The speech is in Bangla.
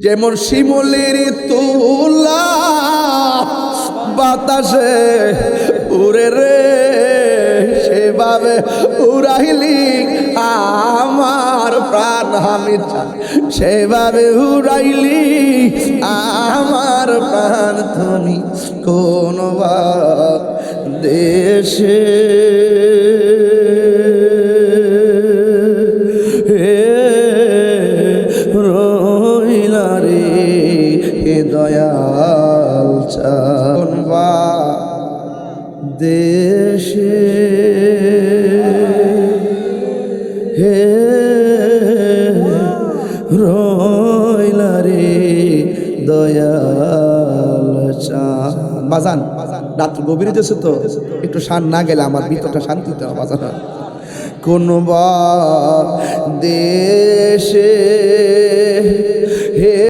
যেমন শিমুলের তুলা বাতাসে উড়ে রে, সেভাবে উড়াইলি আমার প্রাণ আমি চাই, সেভাবে উড়াইলি আমার প্রাণ তুমি কোন দেশে রইলা রে দয়াল চান বা দেশে হে রইলা রে দয়াল চান। বাজান রাত্র গভীর দেশে তো একটু শান না গেলে আমার ভিতরটা শান্তিতে বাজান। কোন বা দেশে হে